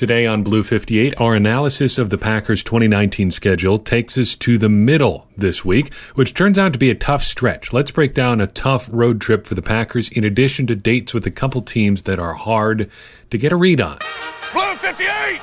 Today on Blue 58, our analysis of the Packers' 2019 schedule takes us to the middle this week, which turns out to be a tough stretch. Let's break down a tough road trip for the Packers, in addition to dates with a couple teams that are hard to get a read on. Blue 58!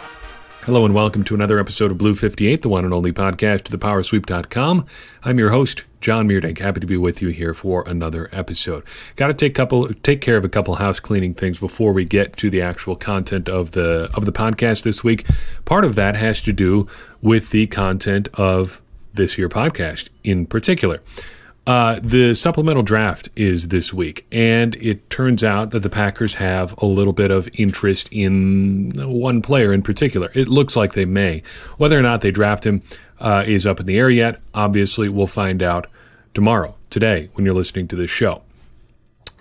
Hello and welcome to another episode of Blue 58, the one and only podcast of thepowersweep.com. I'm your host, Jon Meerdink. Happy to be with you here for another episode. Got to take care of a couple house cleaning things before we get to the actual content of the podcast this week. Part of that has to do with the content of this here podcast in particular. The supplemental draft is this week, and it turns out that the Packers have a little bit of interest in one player in particular. It looks like they may. Whether or not they draft him is up in the air yet. Obviously, we'll find out today, when you're listening to this show.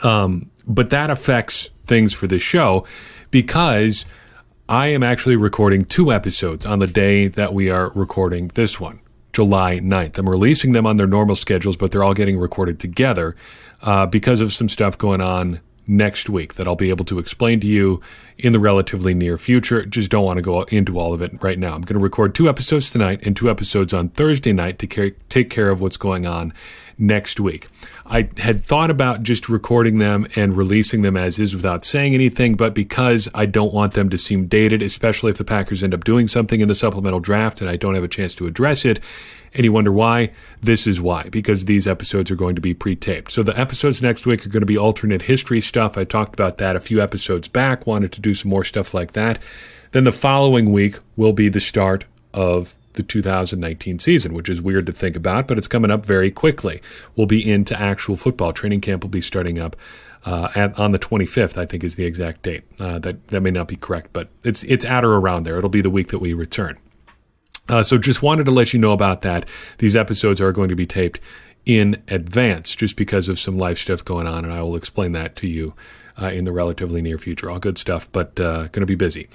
But that affects things for this show because I am actually recording 2 episodes on the day that we are recording this one. July 9th. I'm releasing them on their normal schedules, but they're all getting recorded together because of some stuff going on next week that I'll be able to explain to you in the relatively near future. Just don't want to go into all of it right now. I'm going to record 2 episodes tonight and 2 episodes on Thursday night to take care of what's going on next week. I had thought about just recording them and releasing them as is without saying anything, but because I don't want them to seem dated, especially if the Packers end up doing something in the supplemental draft and I don't have a chance to address it, and you wonder why, this is why, because these episodes are going to be pre-taped. So the episodes next week are going to be alternate history stuff. I talked about that a few episodes back, wanted to do some more stuff like that. Then the following week will be the start of the 2019 season, which is weird to think about, but it's coming up very quickly. We'll be into actual football. Training camp will be starting up on the 25th, I think is the exact date. That may not be correct, but it's at or around there. It'll be the week that we return. So just wanted to let you know about that. These episodes are going to be taped in advance just because of some life stuff going on, and I will explain that to you in the relatively near future. All good stuff, but going to be busy.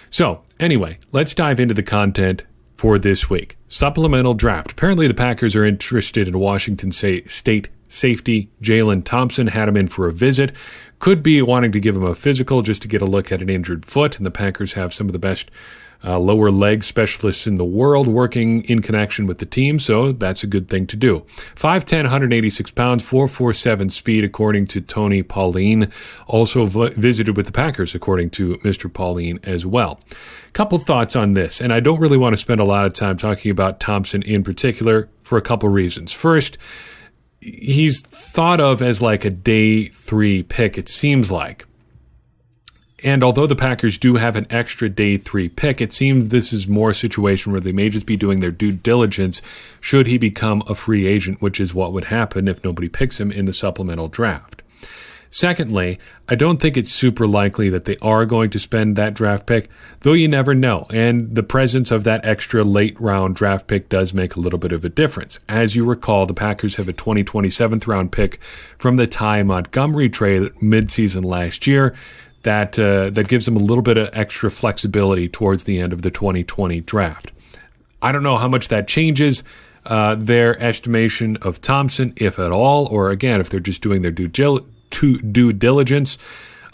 So anyway, let's dive into the content for this week. Supplemental draft. Apparently the Packers are interested in Washington State safety Jalen Thompson. Had him in for a visit. Could be wanting to give him a physical just to get a look at an injured foot, and the Packers have some of the best lower leg specialists in the world working in connection with the team, so that's a good thing to do. 5'10", 186 pounds, 4.47 speed, according to Tony Pauline. Also visited with the Packers, according to Mr. Pauline as well. Couple thoughts on this, and I don't really want to spend a lot of time talking about Thompson in particular for a couple reasons. First, he's thought of as like a day 3 pick, it seems like. And although the Packers do have an extra day 3 pick, it seems this is more a situation where they may just be doing their due diligence should he become a free agent, which is what would happen if nobody picks him in the supplemental draft. Secondly, I don't think it's super likely that they are going to spend that draft pick, though you never know, and the presence of that extra late round draft pick does make a little bit of a difference. As you recall, the Packers have a 2027th round pick from the Ty Montgomery trade midseason last year. That gives them a little bit of extra flexibility towards the end of the 2020 draft. I don't know how much that changes their estimation of Thompson, if at all, or again, if they're just doing their due diligence.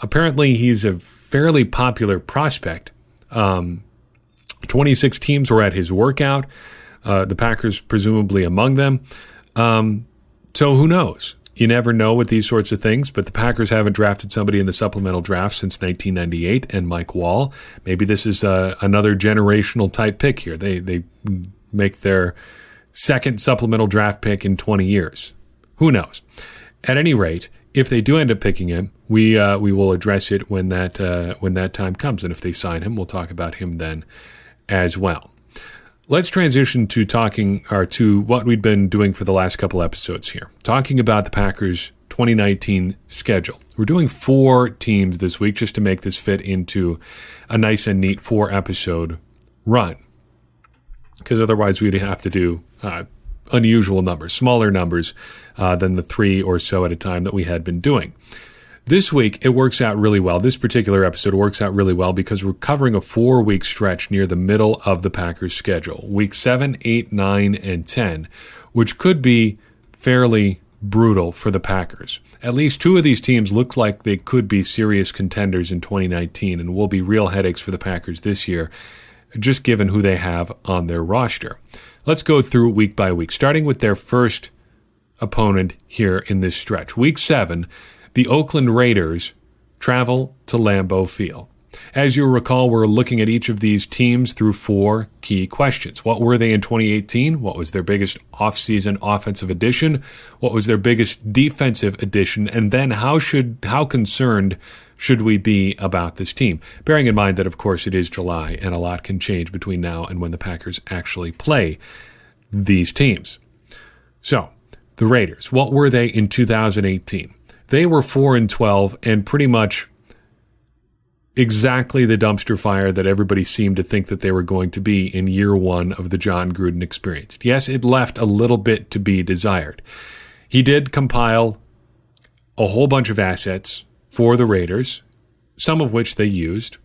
Apparently, he's a fairly popular prospect. 26 teams were at his workout, the Packers presumably among them. So who knows? You never know with these sorts of things, but the Packers haven't drafted somebody in the supplemental draft since 1998 and Mike Wall. Maybe this is another generational type pick here. They make their second supplemental draft pick in 20 years. Who knows? At any rate, if they do end up picking him, we will address it when that time comes. And if they sign him, we'll talk about him then as well. Let's transition to what we've been doing for the last couple episodes here, talking about the Packers' 2019 schedule. We're doing 4 teams this week just to make this fit into a nice and neat 4-episode run, because otherwise we'd have to do unusual numbers, smaller numbers than the 3 or so at a time that we had been doing. This week, it works out really well. This particular episode works out really well because we're covering a 4-week stretch near the middle of the Packers' schedule, week 7, 8, 9, and 10, which could be fairly brutal for the Packers. At least two of these teams look like they could be serious contenders in 2019 and will be real headaches for the Packers this year, just given who they have on their roster. Let's go through week by week, starting with their first opponent here in this stretch. Week 7, the Oakland Raiders travel to Lambeau Field. As you'll recall, we're looking at each of these teams through 4 key questions. What were they in 2018? What was their biggest offseason offensive addition? What was their biggest defensive addition? And then how concerned should we be about this team? Bearing in mind that, of course, it is July and a lot can change between now and when the Packers actually play these teams. So, the Raiders, what were they in 2018? They were 4-12 and pretty much exactly the dumpster fire that everybody seemed to think that they were going to be in year 1 of the Jon Gruden experience. Yes, it left a little bit to be desired. He did compile a whole bunch of assets for the Raiders, some of which they used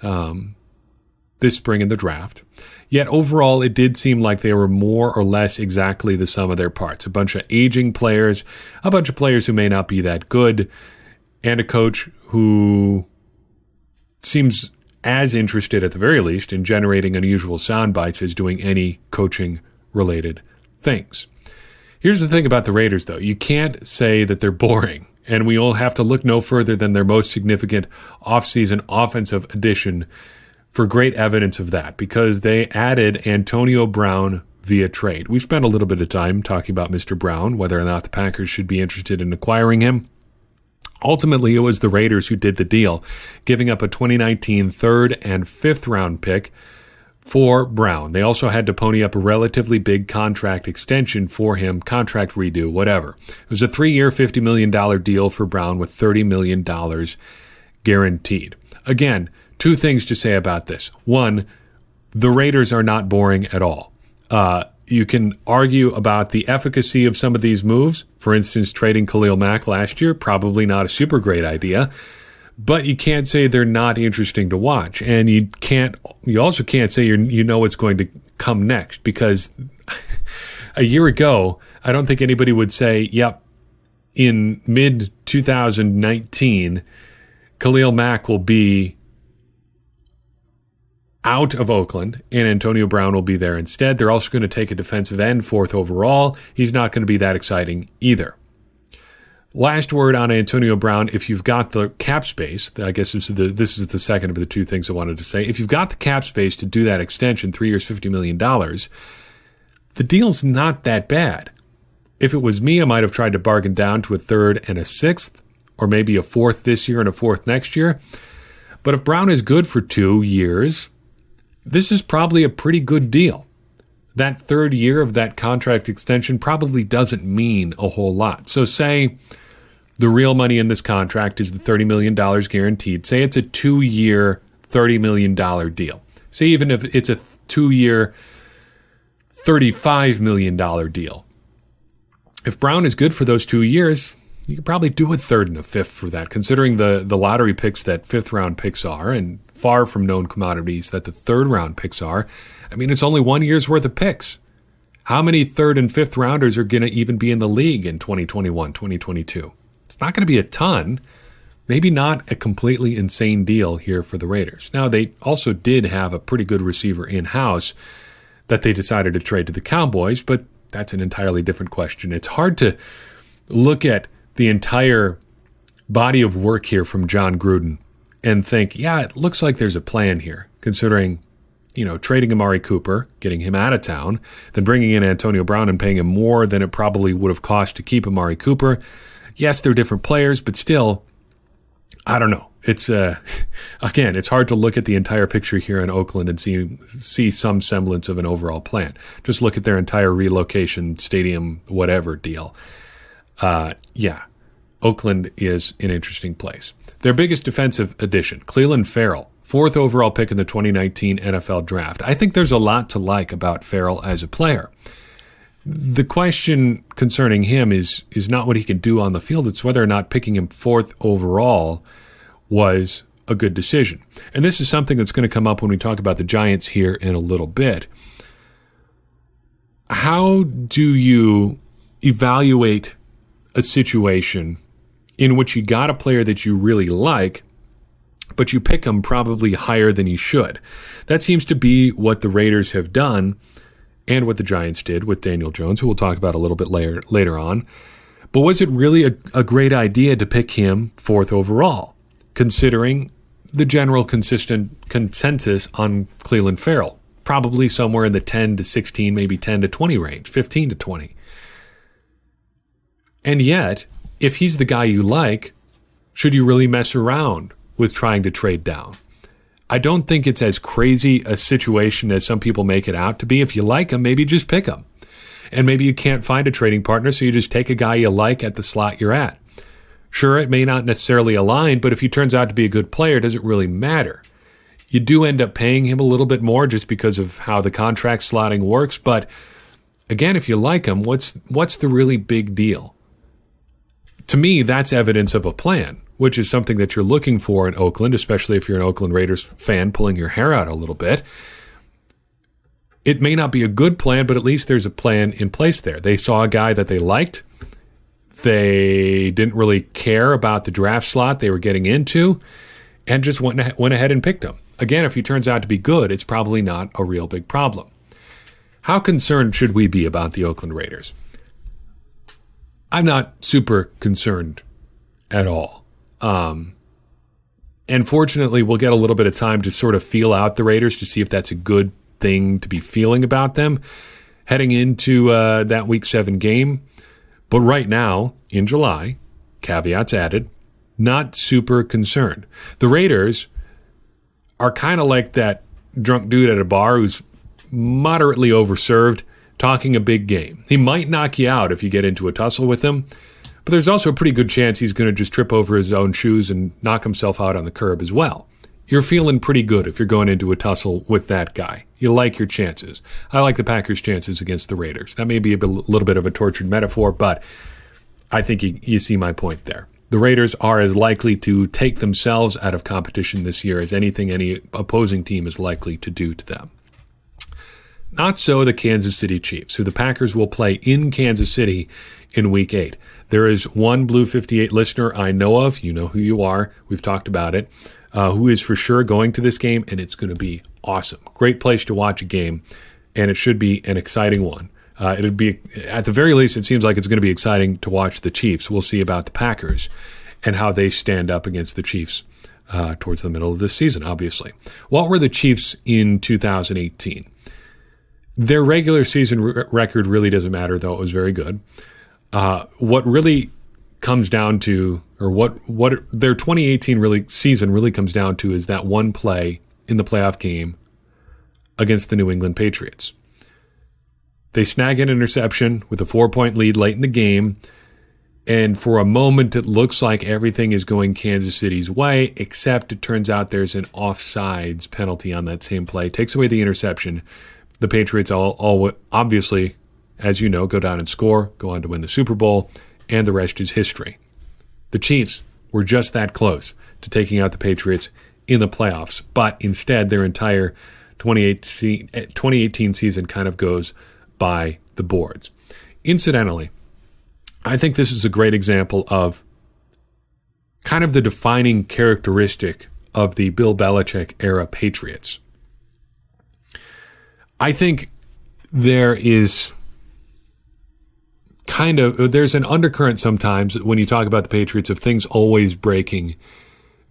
this spring in the draft. Yet overall, it did seem like they were more or less exactly the sum of their parts. A bunch of aging players, a bunch of players who may not be that good, and a coach who seems as interested, at the very least, in generating unusual sound bites as doing any coaching-related things. Here's the thing about the Raiders, though. You can't say that they're boring, and we all have to look no further than their most significant offseason offensive addition for great evidence of that, because they added Antonio Brown via trade. We spent a little bit of time talking about Mr. Brown, whether or not the Packers should be interested in acquiring him. Ultimately, it was the Raiders who did the deal, giving up a 2019 third and fifth round pick for Brown. They also had to pony up a relatively big contract extension for him, contract redo, whatever. It was a 3-year, $50 million deal for Brown with $30 million guaranteed. Again, 2 things to say about this. 1, the Raiders are not boring at all. You can argue about the efficacy of some of these moves. For instance, trading Khalil Mack last year, probably not a super great idea. But you can't say they're not interesting to watch. And you also can't say you know what's going to come next, because a year ago, I don't think anybody would say, yep, in mid-2019, Khalil Mack will be out of Oakland, and Antonio Brown will be there instead. They're also going to take a defensive end, 4th overall. He's not going to be that exciting either. Last word on Antonio Brown, if you've got the cap space, I guess this is the second of the 2 things I wanted to say. If you've got the cap space to do that extension, 3 years, $50 million, the deal's not that bad. If it was me, I might have tried to bargain down to a 3rd and a 6th, or maybe a 4th this year and a 4th next year. But if Brown is good for 2 years, this is probably a pretty good deal. That 3rd year of that contract extension probably doesn't mean a whole lot. So say the real money in this contract is the $30 million guaranteed. Say it's a 2-year, $30 million deal. Say even if it's a 2-year, $35 million deal. If Brown is good for those 2 years, you could probably do a 3rd and a 5th for that, considering the lottery picks that 5th-round picks are, and far from known commodities that the 3rd-round picks are. I mean, it's only 1 year's worth of picks. How many 3rd and 5th rounders are going to even be in the league in 2021, 2022? It's not going to be a ton. Maybe not a completely insane deal here for the Raiders. Now, they also did have a pretty good receiver in-house that they decided to trade to the Cowboys, but that's an entirely different question. It's hard to look at the entire body of work here from Jon Gruden and think, yeah, it looks like there's a plan here, considering, trading Amari Cooper, getting him out of town, then bringing in Antonio Brown and paying him more than it probably would have cost to keep Amari Cooper. Yes, they're different players, but still, I don't know. It's again, it's hard to look at the entire picture here in Oakland and see some semblance of an overall plan. Just look at their entire relocation, stadium, whatever deal. Oakland is an interesting place. Their biggest defensive addition, Clelin Ferrell, 4th overall pick in the 2019 NFL Draft. I think there's a lot to like about Ferrell as a player. The question concerning him is not what he can do on the field. It's whether or not picking him 4th overall was a good decision. And this is something that's going to come up when we talk about the Giants here in a little bit. How do you evaluate a situation in which you got a player that you really like, but you pick him probably higher than you should. That seems to be what the Raiders have done and what the Giants did with Daniel Jones, who we'll talk about a little bit later on. But was it really a great idea to pick him 4th overall, considering the general consistent consensus on Clelin Ferrell? Probably somewhere in the 10 to 16, maybe 10 to 20 range, 15 to 20. And yet, if he's the guy you like, should you really mess around with trying to trade down? I don't think it's as crazy a situation as some people make it out to be. If you like him, maybe just pick him. And maybe you can't find a trading partner, so you just take a guy you like at the slot you're at. Sure, it may not necessarily align, but if he turns out to be a good player, does it really matter? You do end up paying him a little bit more just because of how the contract slotting works. But again, if you like him, what's the really big deal? To me, that's evidence of a plan, which is something that you're looking for in Oakland, especially if you're an Oakland Raiders fan pulling your hair out a little bit. It may not be a good plan, but at least there's a plan in place there. They saw a guy that they liked. They didn't really care about the draft slot they were getting into and just went ahead and picked him. Again, if he turns out to be good, it's probably not a real big problem. How concerned should we be about the Oakland Raiders? I'm not super concerned at all. And fortunately, we'll get a little bit of time to sort of feel out the Raiders to see if that's a good thing to be feeling about them heading into that Week 7 game. But right now, in July, caveats added, not super concerned. The Raiders are kind of like that drunk dude at a bar who's moderately overserved, talking a big game. He might knock you out if you get into a tussle with him, but there's also a pretty good chance he's going to just trip over his own shoes and knock himself out on the curb as well. You're feeling pretty good if you're going into a tussle with that guy. You like your chances. I like the Packers' chances against the Raiders. That may be a little bit of a tortured metaphor, but I think you see my point there. The Raiders are as likely to take themselves out of competition this year as anything any opposing team is likely to do to them. Not so the Kansas City Chiefs, who the Packers will play in Kansas City in Week 8. There is one Blue 58 listener I know of, you know who you are, we've talked about it, who is for sure going to this game, and it's going to be awesome. Great place to watch a game, and it should be an exciting one. It'd be, at the very least, it seems like it's going to be exciting to watch the Chiefs. We'll see about the Packers and how they stand up against the Chiefs towards the middle of this season, obviously. What were the Chiefs in 2018? Their regular season record really doesn't matter, though it was very good. What really comes down to, or what their 2018 season really comes down to, is that one play in the playoff game against the New England Patriots. They snag an interception with a 4-point lead late in the game, and for a moment it looks like everything is going Kansas City's way, except it turns out there's an offsides penalty on that same play. Takes away the interception. The Patriots all obviously, as you know, go down and score, go on to win the Super Bowl, and the rest is history. The Chiefs were just that close to taking out the Patriots in the playoffs, but instead their entire 2018 season kind of goes by the boards. Incidentally, I think this is a great example of kind of the defining characteristic of the Bill Belichick era Patriots. I think there's an undercurrent sometimes when you talk about the Patriots of things always breaking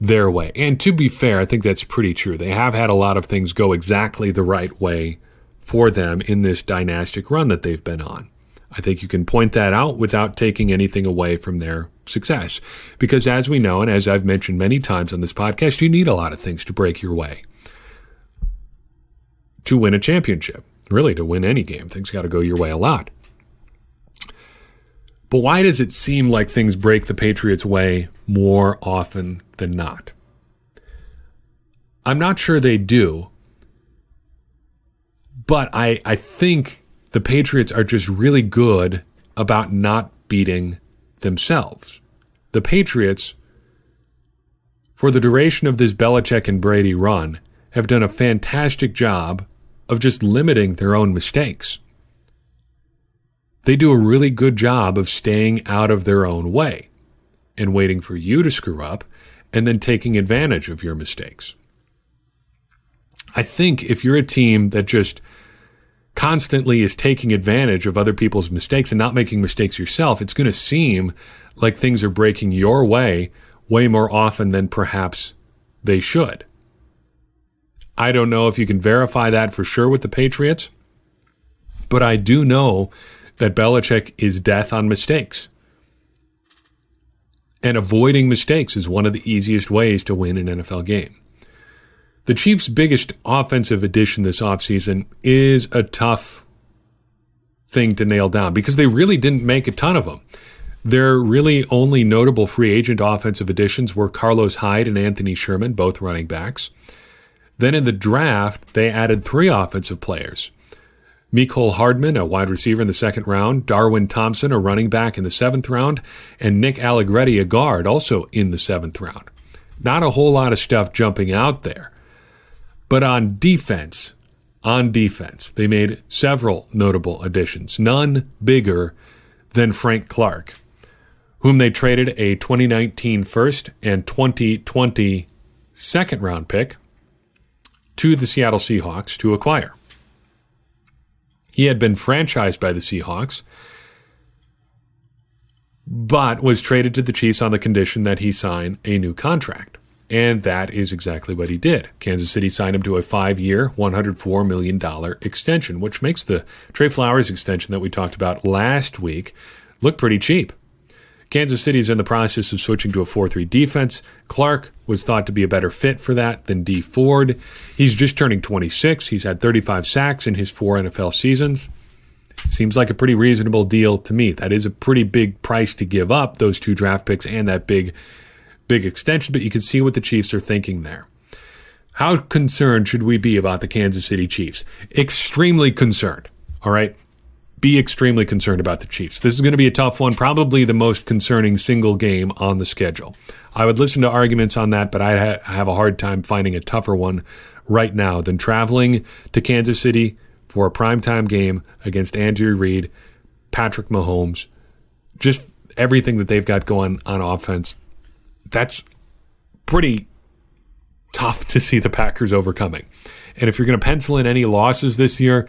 their way. And to be fair, I think that's pretty true. They have had a lot of things go exactly the right way for them in this dynastic run that they've been on. I think you can point that out without taking anything away from their success. Because as we know, and as I've mentioned many times on this podcast, you need a lot of things to break your way to win a championship. Really, to win any game, things got to go your way a lot. But why does it seem like things break the Patriots' way more often than not? I'm not sure they do, but I think the Patriots are just really good about not beating themselves. The Patriots, for the duration of this Belichick and Brady run, have done a fantastic job of just limiting their own mistakes. they do a really good job of staying out of their own way and waiting for you to screw up and then taking advantage of your mistakes. I think if you're a team that just constantly is taking advantage of other people's mistakes and not making mistakes yourself, it's going to seem like things are breaking your way more often than perhaps they should. I don't know if you can verify that for sure with the Patriots, but I do know that Belichick is death on mistakes. And avoiding mistakes is one of the easiest ways to win an NFL game. The Chiefs' biggest offensive addition this offseason is a tough thing to nail down because they really didn't make a ton of them. Their really only notable free agent offensive additions were Carlos Hyde and Anthony Sherman, both running backs. Then in the draft, they added 3 offensive players. Mecole Hardman, a wide receiver in the 2nd round, Darwin Thompson, a running back in the 7th round, and Nick Allegretti, a guard, also in the 7th round. Not a whole lot of stuff jumping out there. But on defense, they made several notable additions, none bigger than Frank Clark, whom they traded a 2019 first and 2020 second round pick to the Seattle Seahawks to acquire. He had been franchised by the Seahawks, but was traded to the Chiefs on the condition that he sign a new contract. And that is exactly what he did. Kansas City signed him to a 5-year, $104 million extension, which makes the Trey Flowers extension that we talked about last week look pretty cheap. Kansas City is in the process of switching to a 4-3 defense. Clark was thought to be a better fit for that than Dee Ford. He's just turning 26. He's had 35 sacks in his 4 NFL seasons. Seems like a pretty reasonable deal to me. That is a pretty big price to give up, those 2 draft picks and that big extension, but you can see what the Chiefs are thinking there. How concerned should we be about the Kansas City Chiefs? Extremely concerned, all right? Be extremely concerned about the Chiefs. This is going to be a tough one, probably the most concerning single game on the schedule. I would listen to arguments on that, but I have a hard time finding a tougher one right now than traveling to Kansas City for a primetime game against Andrew Reid, Patrick Mahomes, just everything that they've got going on offense. That's pretty tough to see the Packers overcoming. And if you're going to pencil in any losses this year,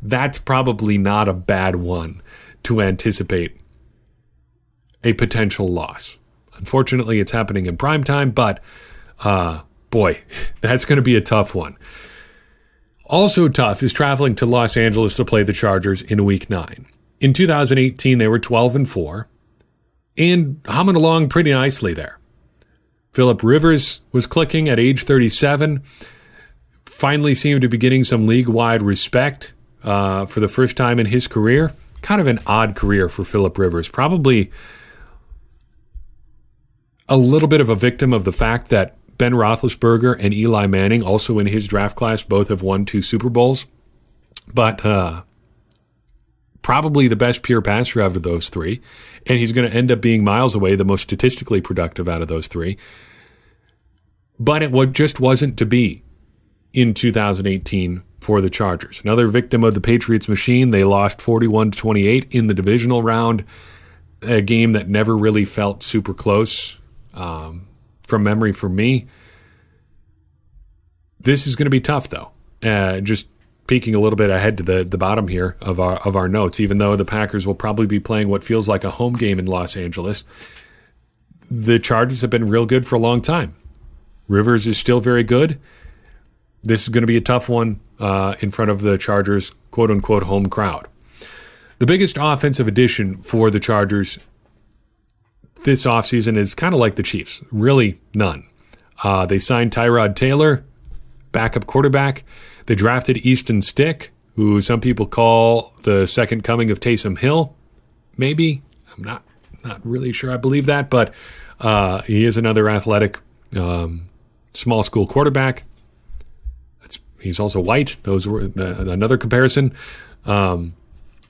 that's probably not a bad one to anticipate a potential loss. Unfortunately, it's happening in primetime, but boy, that's going to be a tough one. Also tough is traveling to Los Angeles to play the Chargers in Week 9. In 2018, they were 12-4 and humming along pretty nicely there. Phillip Rivers was clicking at age 37, finally seemed to be getting some league-wide respect for the first time in his career. Kind of an odd career for Phillip Rivers. Probably a little bit of a victim of the fact that Ben Roethlisberger and Eli Manning, also in his draft class, both have won 2 Super Bowls. But probably the best pure passer out of those 3. And he's going to end up being miles away the most statistically productive out of those 3. But it just wasn't to be in 2018 for the Chargers. Another victim of the Patriots machine. They lost 41-28 in the divisional round, a game that never really felt super close from memory for me. This is going to be tough, though. Just peeking a little bit ahead to the bottom here of our notes, even though the Packers will probably be playing what feels like a home game in Los Angeles, the Chargers have been real good for a long time. Rivers is still very good. This is going to be a tough one in front of the Chargers' quote-unquote home crowd. The biggest offensive addition for the Chargers this offseason is kind of like the Chiefs. Really none. They signed Tyrod Taylor, backup quarterback. They drafted Easton Stick, who some people call the second coming of Taysom Hill. Maybe. I'm not really sure I believe that, but he is another athletic small school quarterback. He's also white. Those were another comparison. I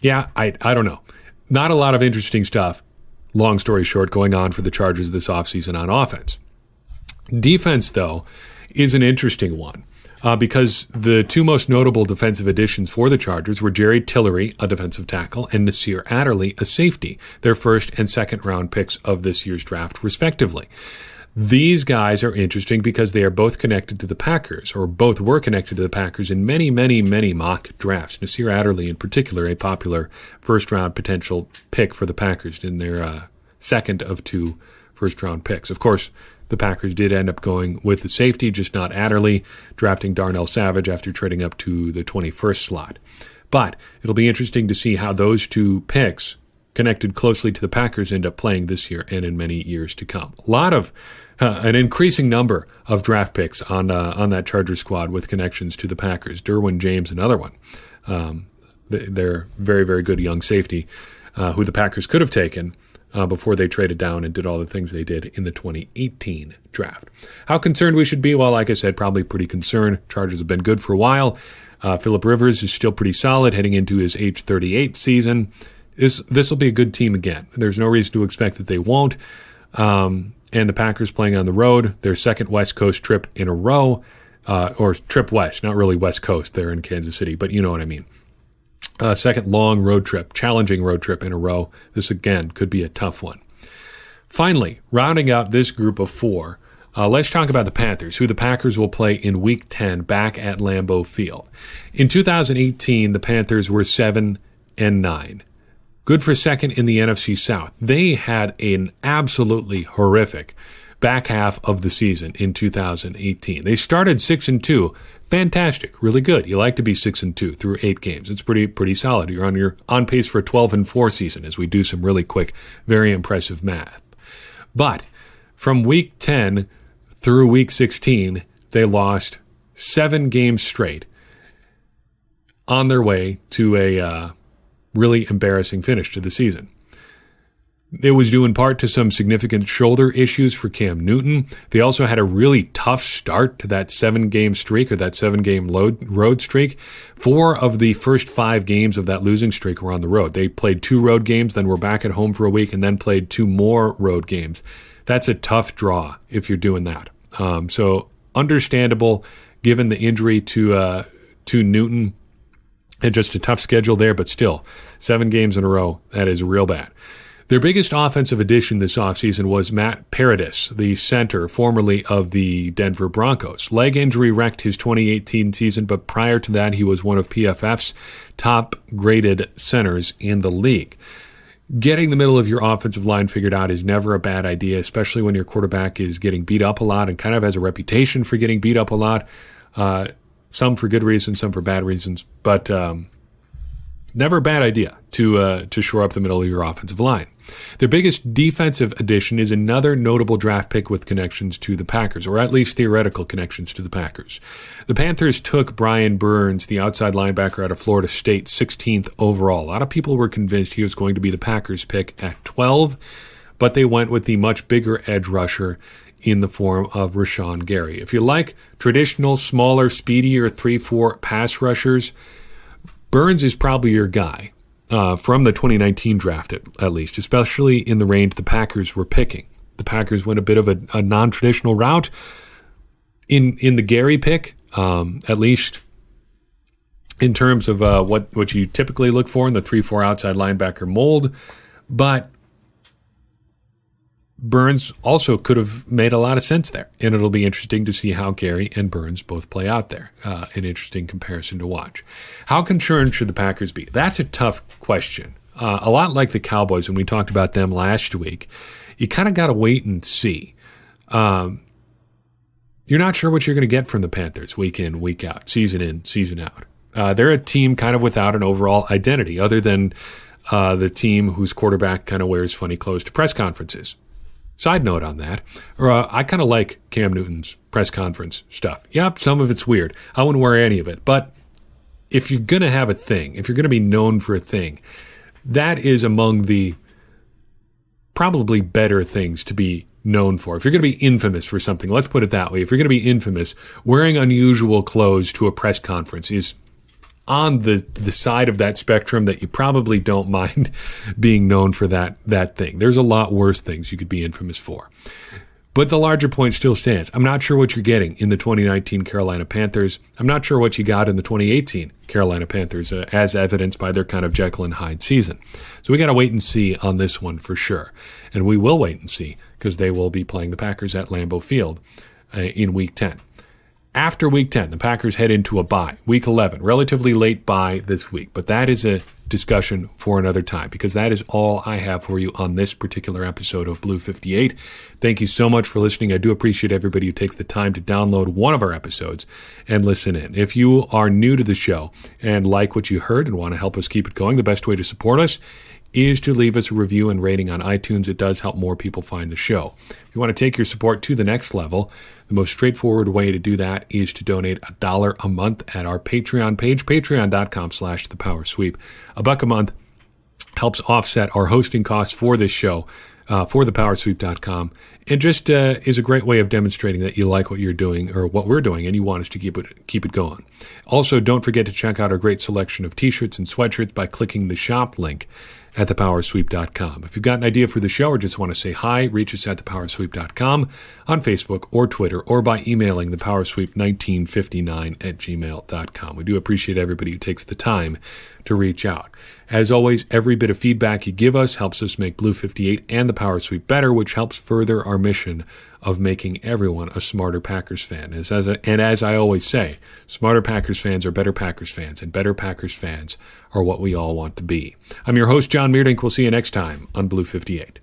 don't know. Not a lot of interesting stuff, long story short, going on for the Chargers this offseason on offense. Defense, though, is an interesting one. because the two most notable defensive additions for the Chargers were Jerry Tillery, a defensive tackle, and Nasir Adderley, a safety, their first and second round picks of this year's draft, respectively. These guys are interesting because they are both connected to the Packers, or both were connected to the Packers in many, many, many mock drafts. Nasir Adderley, in particular, a popular first-round potential pick for the Packers in their second of two first-round picks. Of course, the Packers did end up going with the safety, just not Adderley, drafting Darnell Savage after trading up to the 21st slot. But it'll be interesting to see how those two picks, connected closely to the Packers, end up playing this year and in many years to come. A lot of an increasing number of draft picks on that Chargers squad with connections to the Packers. Derwin James, another one. They're very, very good young safety who the Packers could have taken before they traded down and did all the things they did in the 2018 draft. How concerned we should be? Well, like I said, probably pretty concerned. Chargers have been good for a while. Phillip Rivers is still pretty solid heading into his age 38 season. This will be a good team again. There's no reason to expect that they won't. And the Packers playing on the road, their second West Coast trip in a row, or trip west, not really West Coast there in Kansas City, but you know what I mean. Second long road trip, challenging road trip in a row. This, again, could be a tough one. Finally, rounding out this group of four, let's talk about the Panthers, who the Packers will play in Week 10 back at Lambeau Field. In 2018, the Panthers were 7-9. Good for second in the NFC South. They had an absolutely horrific back half of the season in 2018. They started 6-2. Fantastic, really good. You like to be 6-2 through 8 games. It's pretty solid. You're on pace for a 12-4 season as we do some really quick, very impressive math. But from Week 10 through Week 16, they lost 7 games straight on their way to a really embarrassing finish to the season. It was due in part to some significant shoulder issues for Cam Newton. They also had a really tough start to that 7-game streak, or that 7-game road streak. 4 of the first 5 games of that losing streak were on the road. They played 2 road games, then were back at home for a week, and then played 2 more road games. That's a tough draw if you're doing that. So understandable given the injury to Newton. And just a tough schedule there, but still, 7 games in a row, that is real bad. Their biggest offensive addition this offseason was Matt Paradis, the center formerly of the Denver Broncos. Leg injury wrecked his 2018 season, but prior to that, he was one of PFF's top-graded centers in the league. Getting the middle of your offensive line figured out is never a bad idea, especially when your quarterback is getting beat up a lot and kind of has a reputation for getting beat up a lot. Some for good reasons, some for bad reasons, but never a bad idea to shore up the middle of your offensive line. Their biggest defensive addition is another notable draft pick with connections to the Packers, or at least theoretical connections to the Packers. The Panthers took Brian Burns, the outside linebacker out of Florida State, 16th overall. A lot of people were convinced he was going to be the Packers pick at 12, but they went with the much bigger edge rusher in the form of Rashawn Gary. If you like traditional, smaller, speedier 3-4 pass rushers, Burns is probably your guy from the 2019 draft at least, especially in the range the Packers were picking. The Packers went a bit of a non-traditional route in the Gary pick, at least in terms of what you typically look for in the 3-4 outside linebacker mold, but Burns also could have made a lot of sense there, and it'll be interesting to see how Gary and Burns both play out there. An interesting comparison to watch. How concerned should the Packers be? That's a tough question. A lot like the Cowboys when we talked about them last week, you kind of got to wait and see. You're not sure what you're going to get from the Panthers week in, week out, season in, season out. They're a team kind of without an overall identity other than the team whose quarterback kind of wears funny clothes to press conferences. Side note on that, I kind of like Cam Newton's press conference stuff. Yep, some of it's weird. I wouldn't wear any of it. But if you're going to have a thing, if you're going to be known for a thing, that is among the probably better things to be known for. If you're going to be infamous for something, let's put it that way. If you're going to be infamous, wearing unusual clothes to a press conference is on the side of that spectrum that you probably don't mind being known for that thing. There's a lot worse things you could be infamous for. But the larger point still stands. I'm not sure what you're getting in the 2019 Carolina Panthers. I'm not sure what you got in the 2018 Carolina Panthers, as evidenced by their kind of Jekyll and Hyde season. So we got to wait and see on this one for sure. And we will wait and see because they will be playing the Packers at Lambeau Field in Week 10. After Week 10, the Packers head into a bye, Week 11, relatively late bye this week. But that is a discussion for another time because that is all I have for you on this particular episode of Blue 58. Thank you so much for listening. I do appreciate everybody who takes the time to download one of our episodes and listen in. If you are new to the show and like what you heard and want to help us keep it going, the best way to support us is to leave us a review and rating on iTunes. It does help more people find the show. If you want to take your support to the next level, the most straightforward way to do that is to donate $1 a month at our Patreon page, patreon.com/thepowersweep. $1 a month helps offset our hosting costs for this show, for thepowersweep.com, and just is a great way of demonstrating that you like what you're doing or what we're doing and you want us to keep it going. Also, don't forget to check out our great selection of t-shirts and sweatshirts by clicking the shop link at thepowersweep.com. If you've got an idea for the show or just want to say hi, reach us at thepowersweep.com on Facebook or Twitter or by emailing thepowersweep1959@gmail.com. We do appreciate everybody who takes the time to reach out. As always, every bit of feedback you give us helps us make Blue 58 and the Power Sweep better, which helps further our mission of making everyone a smarter Packers fan. As I always say, smarter Packers fans are better Packers fans, and better Packers fans are what we all want to be. I'm your host, Jon Meerdink. We'll see you next time on Blue 58.